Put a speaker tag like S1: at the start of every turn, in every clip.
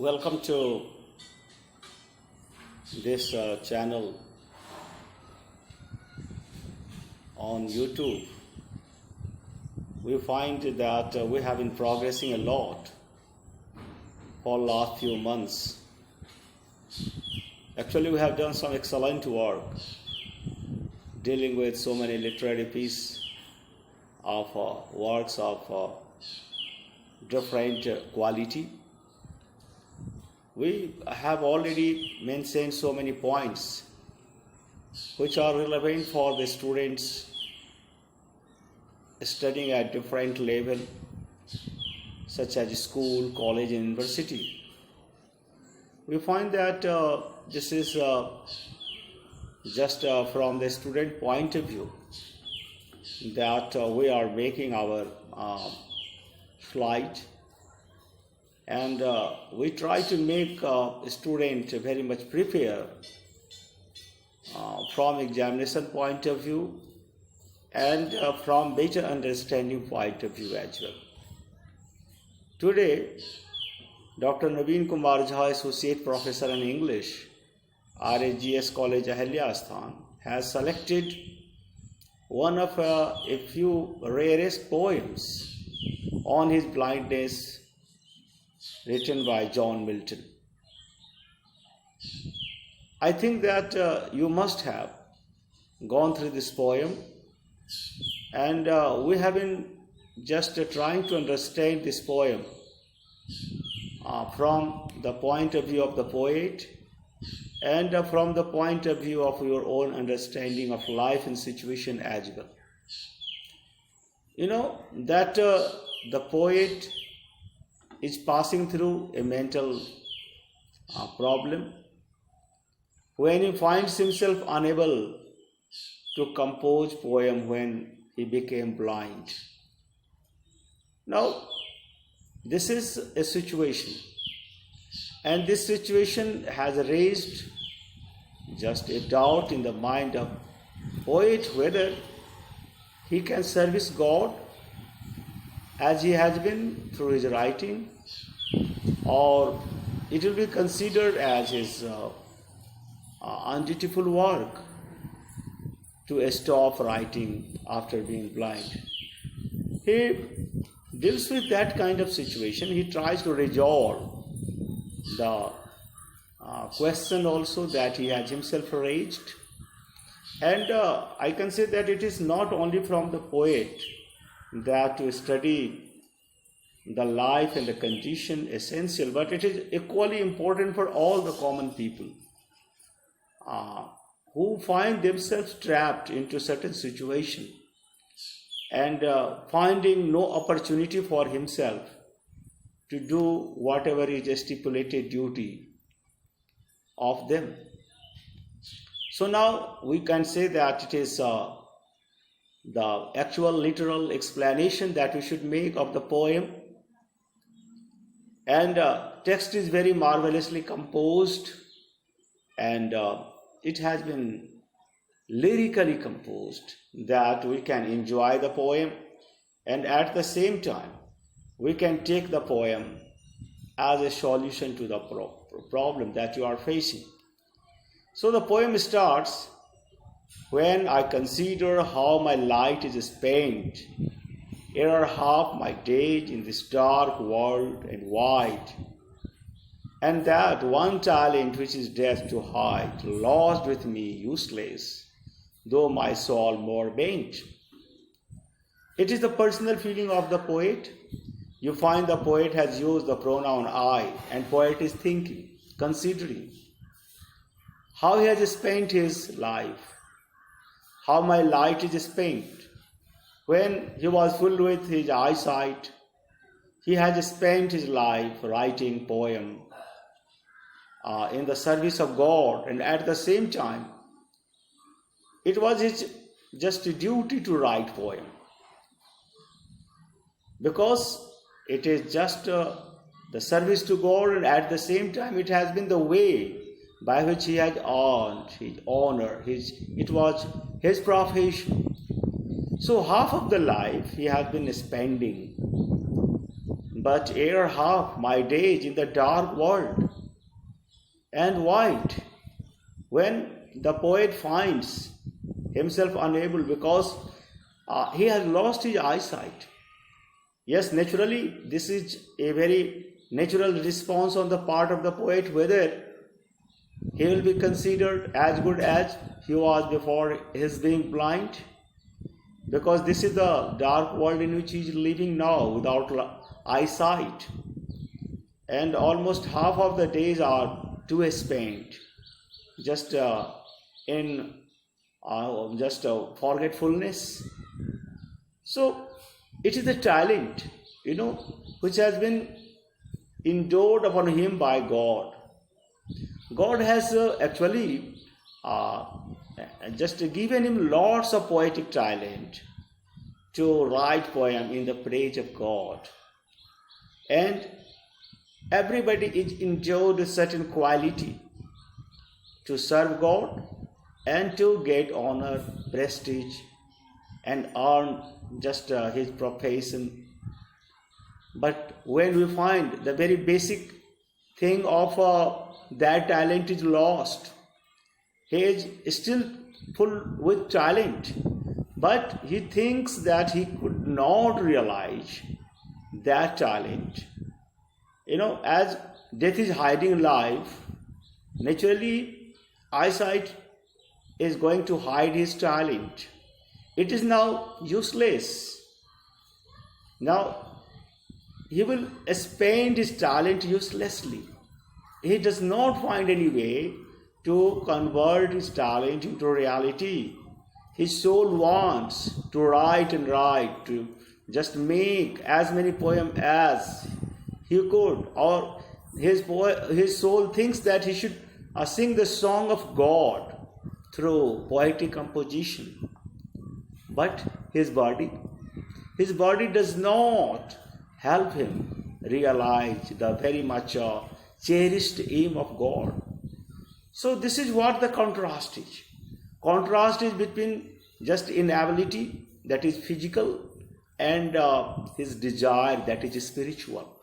S1: Welcome to this channel on YouTube. We find that we have been progressing a lot for last few months. Actually, we have done some excellent work dealing with so many literary pieces of works of different quality. We have already mentioned so many points which are relevant for the students studying at different level, such as school, college, and university. We find that this is just from the student point of view that we are making our slide, and we try to make a student very much prepare from examination point of view and from better understanding point of view as well. Today, Dr. Naveen Kumar Jha, Associate Professor in English, RAGS College, Ahelyasthan, has selected one of a few rarest poems on his blindness, written by John Milton. I think that you must have gone through this poem, and we have been just trying to understand this poem from the point of view of the poet and from the point of view of your own understanding of life and situation as well. You know that the poet is passing through a mental problem when he finds himself unable to compose poem when he became blind. Now, this is a situation, and this situation has raised just a doubt in the mind of poet whether he can service God as he has been through his writing, or it will be considered as his undutiful work to stop writing after being blind. He deals with that kind of situation. He tries to resolve the question also that he has himself raised. And I can say that it is not only from the poet that to study the life and the condition essential, but it is equally important for all the common people who find themselves trapped into certain situation and finding no opportunity for himself to do whatever is a stipulated duty of them. So now we can say that it is the actual literal explanation that we should make of the poem, and text is very marvelously composed, and it has been lyrically composed that we can enjoy the poem, and at the same time we can take the poem as a solution to the problem that you are facing. So the poem starts: when I consider how my light is spent, ere half my days in this dark world and wide, and that one talent which is death to hide, lost with me useless, though my soul more bent. It is the personal feeling of the poet. You find the poet has used the pronoun I, and poet is thinking, considering how he has spent his life, how my light is spent. When he was full with his eyesight, he has spent his life writing poem in the service of God, and at the same time, it was his just a duty to write poem, because it is just the service to God, and at the same time it has been the way by which he had earned his honor. It was his profession. So half of the life he has been spending but ere half my days in the dark world. And white, when the poet finds himself unable because he has lost his eyesight. Yes, naturally, this is a very natural response on the part of the poet, whether he will be considered as good as he was before his being blind, because this is the dark world in which he is living now without eyesight, and almost half of the days are to spent just in forgetfulness. So it is the talent, which has been endowed upon him by God. God has actually just given him lots of poetic talent to write poem in the praise of God. And everybody is endowed a certain quality to serve God and to get honor, prestige, and earn just his profession. But when we find the very basic thing of that talent is lost, he is still full with talent, but he thinks that he could not realize that talent. As death is hiding life, naturally eyesight is going to hide his talent. It is now useless. Now he will spend his talent uselessly. He does not find any way to convert his talent into reality. His soul wants to write and write, to just make as many poems as he could, or his soul thinks that he should sing the song of God through poetic composition. But his body does not help him realize the very much cherished aim of God. So this is what the contrast is. Contrast is between just inability, that is physical, and his desire, that is spiritual.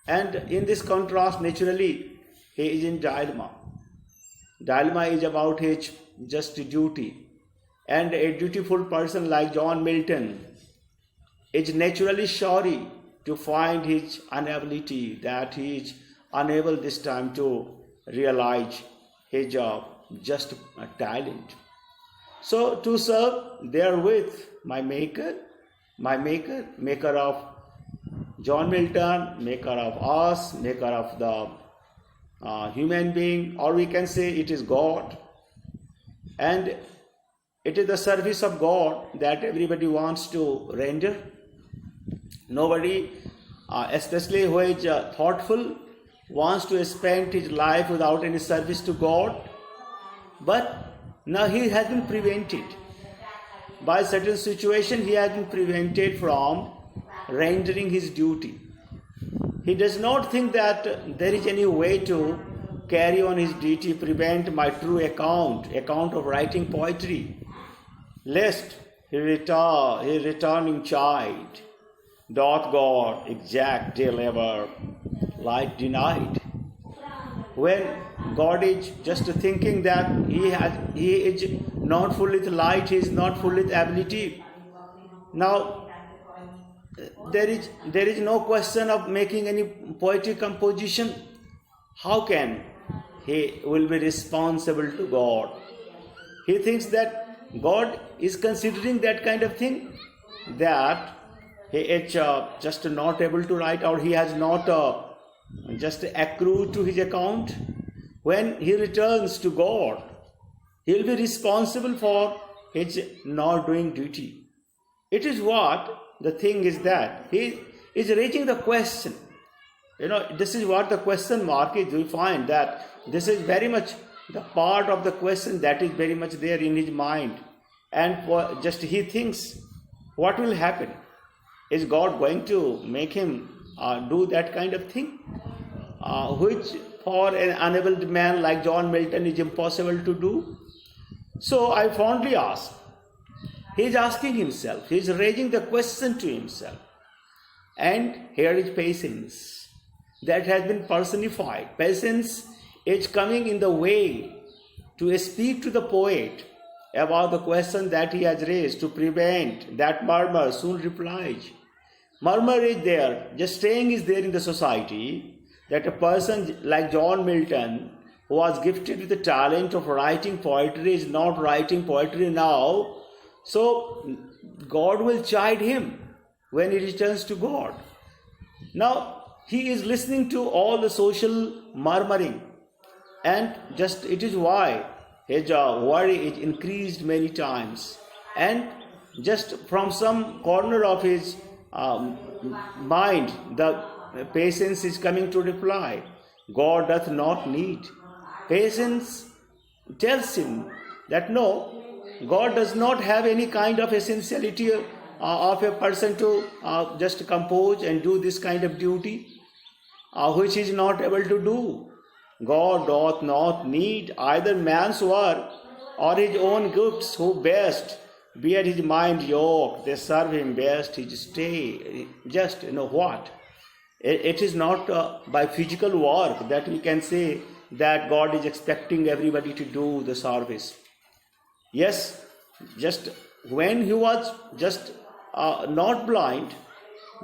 S1: And in this contrast, naturally, he is in dilemma. Dilemma is about his just duty. And a dutiful person like John Milton is naturally sorry to find his inability, that he is unable this time to realize his just talent. So to serve therewith my Maker, Maker of John Milton, Maker of us, Maker of the human being, or we can say it is God. And it is the service of God that everybody wants to render. Nobody, especially who is thoughtful, wants to spend his life without any service to God. But now he has been prevented. By certain situation, he has been prevented from rendering his duty. He does not think that there is any way to carry on his duty, prevent my true account of writing poetry, lest he returning child, doth God exact deliver, light denied. When God is just thinking that he is not full with light, he is not full with ability. Now there is no question of making any poetic composition. How can he will be responsible to God? He thinks that God is considering that kind of thing, that he is just not able to write, or he has not just accrued to his account. When he returns to God, he will be responsible for his not doing duty. It is what the thing is, that he is raising the question. This is what the question mark is. We find that this is very much the part of the question that is very much there in his mind. And just he thinks, what will happen? Is God going to make him do that kind of thing? Which for an unabled man like John Milton is impossible to do. So I fondly ask, he is asking himself, he is raising the question to himself, And here is patience that has been personified. Patience is coming in the way to speak to the poet about the question that he has raised, to prevent that murmur. Soon replies. Murmur is there, just saying is there in the society that a person like John Milton, who was gifted with the talent of writing poetry, is not writing poetry now. So God will chide him when he returns to God. Now he is listening to all the social murmuring, and just it is why his worry is increased many times. And just from some corner of his mind, the patience is coming to reply. God doth not need. Patience tells him that no, God does not have any kind of essentiality of a person to just compose and do this kind of duty, which he is not able to do. God doth not need either man's work or his own gifts, who best bear his mind yoke, they serve him best his stay. Just what? It is not by physical work that we can say that God is expecting everybody to do the service. Yes, just when he was just not blind,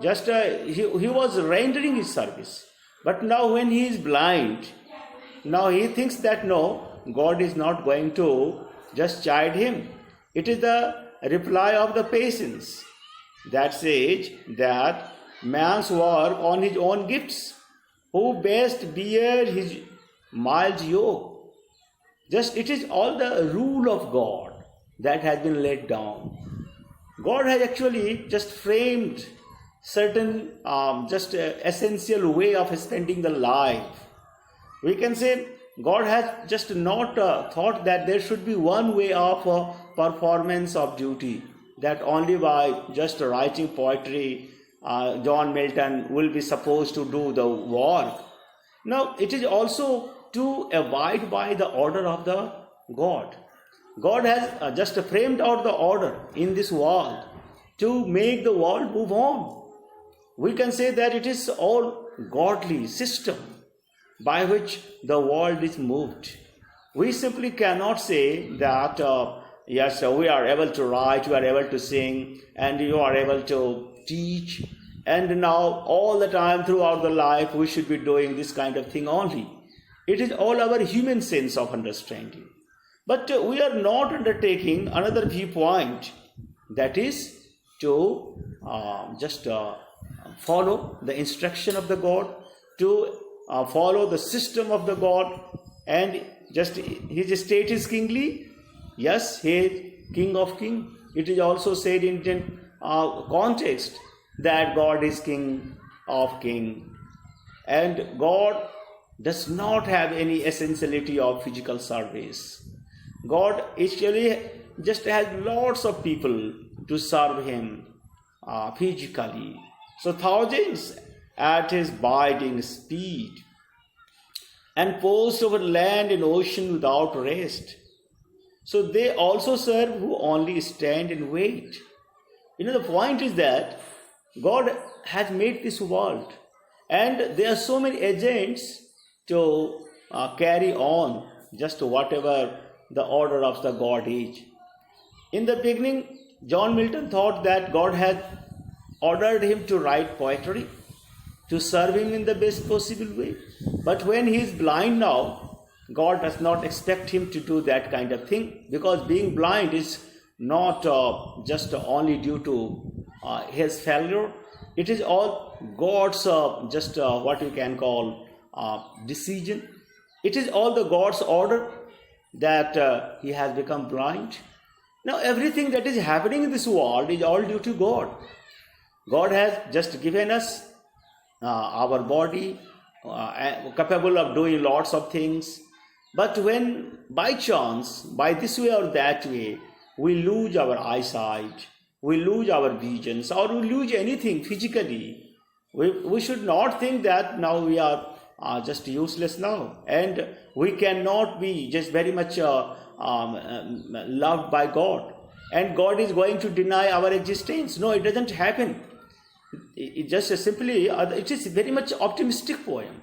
S1: just he was rendering his service. But now when he is blind, now he thinks that no, God is not going to just chide him. It is the reply of the patience that says that man's work on his own gifts, who best bear his mild yoke. Just it is all the rule of God that has been laid down. God has actually just framed certain essential way of spending the life. We can say God has just not thought that there should be one way of performance of duty, that only by just writing poetry John Milton will be supposed to do the work. Now it is also to abide by the order of the God. God has just framed out the order in this world to make the world move on. We can say that it is all godly system by which the world is moved. We simply cannot say that yes, we are able to write, we are able to sing, and you are able to teach, and now all the time throughout the life we should be doing this kind of thing only. It is all our human sense of understanding. But we are not undertaking another viewpoint, that is to just follow the instruction of the God, to follow the system of the God, and just his state is kingly. Yes, he is King of Kings. It is also said in context that God is King of Kings, and God does not have any essentiality of physical service. God actually just has lots of people to serve him physically. So thousands at his biding speed, and posts over land and ocean without rest. So they also serve who only stand and wait. The point is that God has made this world, and there are so many agents to carry on just whatever the order of the God is. In the beginning, John Milton thought that God had ordered him to write poetry, to serve him in the best possible way. But when he is blind now, God does not expect him to do that kind of thing, because being blind is not just only due to his failure. It is all God's what you can call decision. It is all the God's order that he has become blind. Now everything that is happening in this world is all due to God. God has just given us our body capable of doing lots of things. But when by chance, by this way or that way, we lose our eyesight, we lose our visions, or we lose anything physically, we should not think that now we are just useless now, and we cannot be just very much loved by God, and God is going to deny our existence. No, it doesn't happen. it just simply, it is very much optimistic poem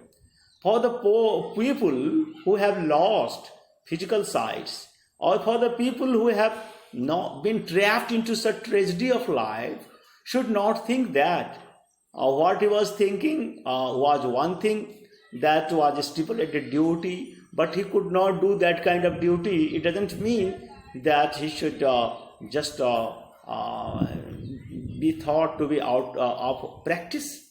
S1: for the people who have lost physical sights, or for the people who have not been trapped into such tragedy of life, should not think that what he was thinking was one thing, that was a stipulated duty, but he could not do that kind of duty. It doesn't mean that he should just be thought to be out of practice.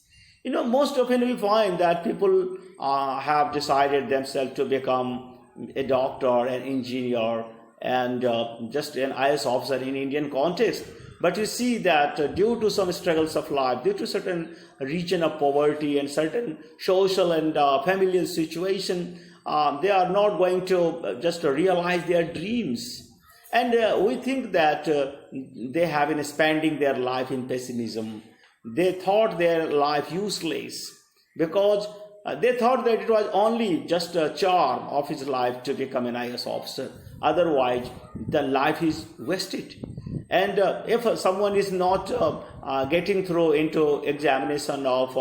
S1: Most often we find that people have decided themselves to become a doctor, an engineer, and just an IS officer in Indian context. But you see that due to some struggles of life, due to certain region of poverty and certain social and familial situation, they are not going to just realize their dreams. And we think that they have been spending their life in pessimism. They thought their life useless because they thought that it was only just a charm of his life to become an IS officer. Otherwise, the life is wasted. And if someone is not getting through into examination of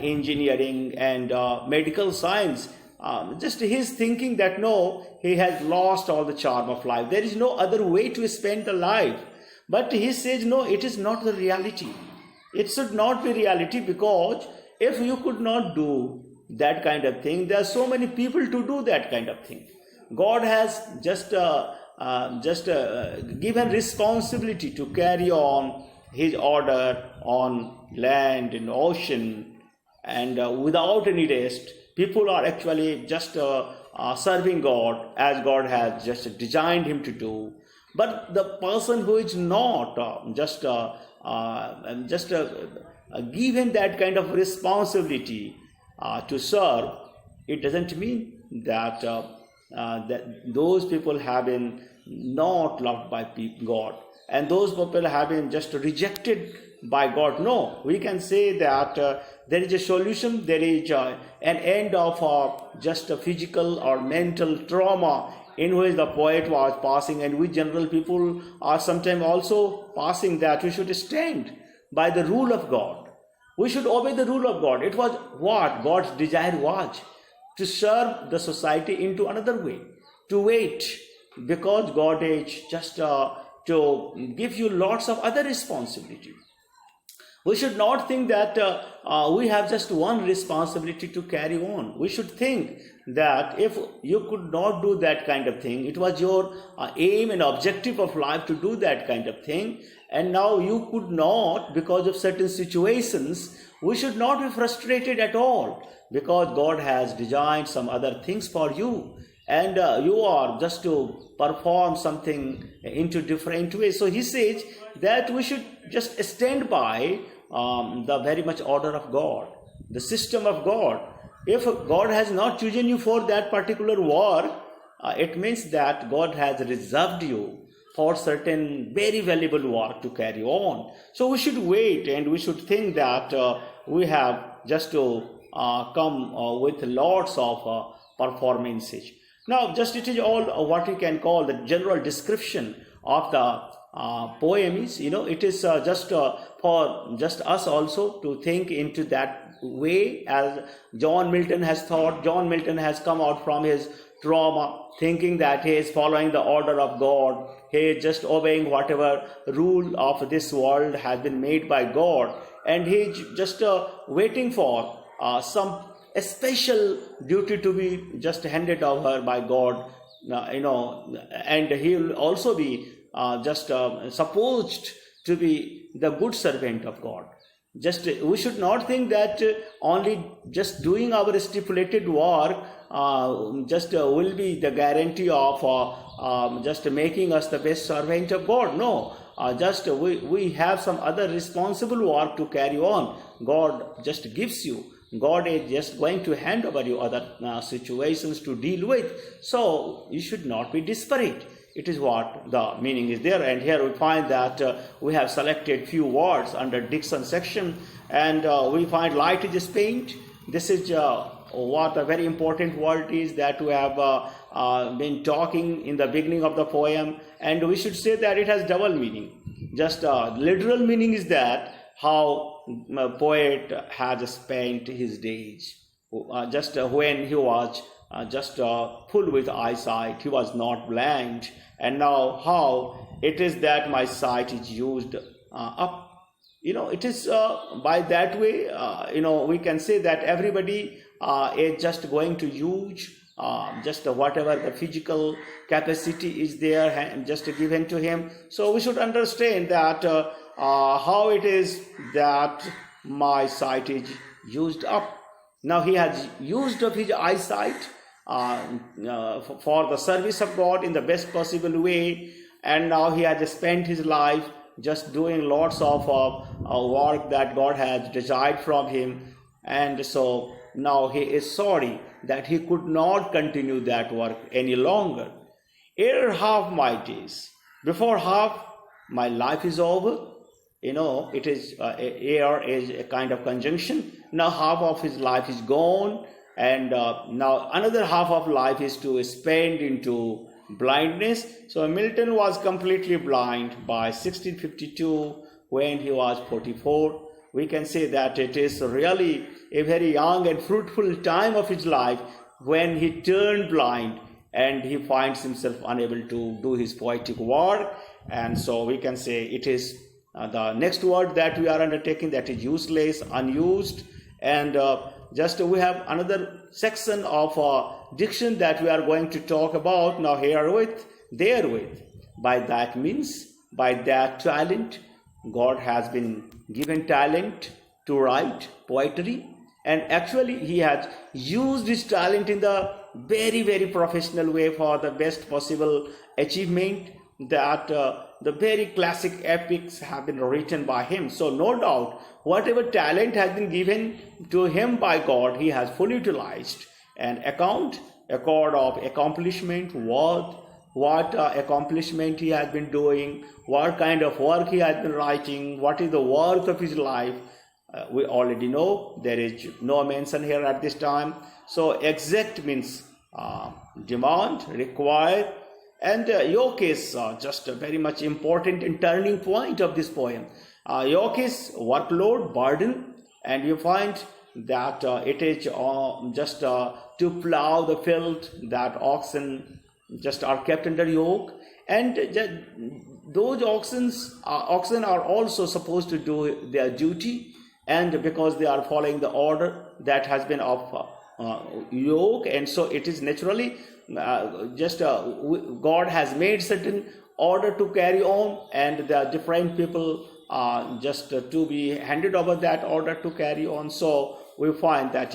S1: engineering and medical science, just he's thinking that no, he has lost all the charm of life. There is no other way to spend the life. But he says, no, it is not the reality. It should not be reality, because if you could not do that kind of thing, there are so many people to do that kind of thing. God has just given responsibility to carry on his order on land and ocean, and without any rest, people are actually just serving God as God has just designed him to do. But the person who is not given that kind of responsibility to serve, it doesn't mean that that those people have been not loved by God, and those people have been just rejected by God. No, we can say that there is a solution, there is an end of just a physical or mental trauma in which the poet was passing, and we general people are sometimes also passing, that we should stand by the rule of God. We should obey the rule of God. It was what God's desire was, to serve the society into another way, to wait, because God is just to give you lots of other responsibility. We should not think that we have just one responsibility to carry on. We should think that if you could not do that kind of thing, it was your aim and objective of life to do that kind of thing, and now you could not because of certain situations, we should not be frustrated at all, because God has designed some other things for you, and you are just to perform something into different ways. So he says that we should just stand by the very much order of God, the system of God. If God has not chosen you for that particular work, it means that God has reserved you for certain very valuable work to carry on. So we should wait, and we should think that we have just to come with lots of performances. Now, just it is all what we can call the general description of the poem is. It is just for just us also to think into that way, as John Milton has thought. John Milton has come out from his trauma thinking that he is following the order of God. He is just obeying whatever rule of this world has been made by God, and he is just waiting for some special duty to be just handed over by God, and he will also be just supposed to be the good servant of God. Just we should not think that only just doing our stipulated work just will be the guarantee of just making us the best servant of God. No, just we have some other responsible work to carry on. God just gives you. God is just going to hand over you other situations to deal with. So you should not be desperate. It is what the meaning is there. And here we find that we have selected few words under diction section, and we find light is paint. This is what a very important word is that we have been talking in the beginning of the poem, and we should say that it has double meaning. Just literal meaning is that how poet had spent his days. Just when he was just full with eyesight, he was not blind. And now how it is that my sight is used up. It is by that way, we can say that everybody is just going to use just whatever the physical capacity is there and just given to him. So we should understand that how it is that my sight is used up. Now he has used up his eyesight for the service of God in the best possible way, and now he has spent his life just doing lots of work that God has desired from him. And so now he is sorry that he could not continue that work any longer. Ere half my days, before half my life is over. It is ere is a kind of conjunction. Now half of his life is gone, and now another half of life is to spend into blindness. So Milton was completely blind by 1652 when he was 44. We can say that it is really a very young and fruitful time of his life when he turned blind and he finds himself unable to do his poetic work. And so we can say it is the next word that we are undertaking, that is useless, unused. And just we have another section of diction that we are going to talk about now, herewith, therewith. By that means, by that talent, God has been given talent to write poetry, and actually he has used his talent in the very, very professional way for the best possible achievement, that the very classic epics have been written by him. So no doubt, whatever talent has been given to him by God, he has fully utilized. And accord of accomplishment, what accomplishment he has been doing, what kind of work he has been writing, what is the worth of his life, we already know. There is no mention here at this time. So exact means demand, require, and yoke is just very much important in turning point of this poem. Yoke is workload, burden, and you find that it is just to plow the field, that oxen just are kept under yoke, and those oxen are also supposed to do their duty, and because they are following the order that has been of yoke, and so it is naturally God has made certain order to carry on, and the different people just to be handed over that order to carry on. So we find that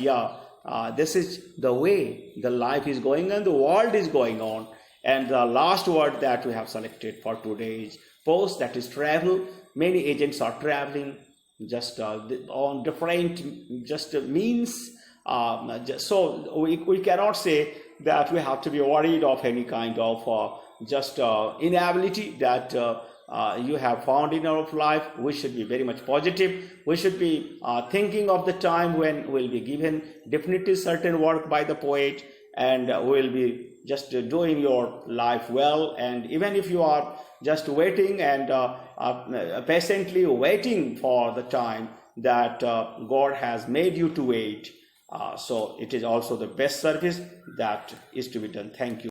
S1: this is the way the life is going on, the world is going on. And the last word that we have selected for today's post, that is travel. Many agents are traveling just on different just means. So we cannot say that we have to be worried of any kind of inability that you have found in our life. We should be very much positive. We should be thinking of the time when we'll be given definitely certain work by the poet, and we'll be just doing your life well. And even if you are just waiting and patiently waiting for the time that God has made you to wait, so it is also the best service that is to be done. Thank you.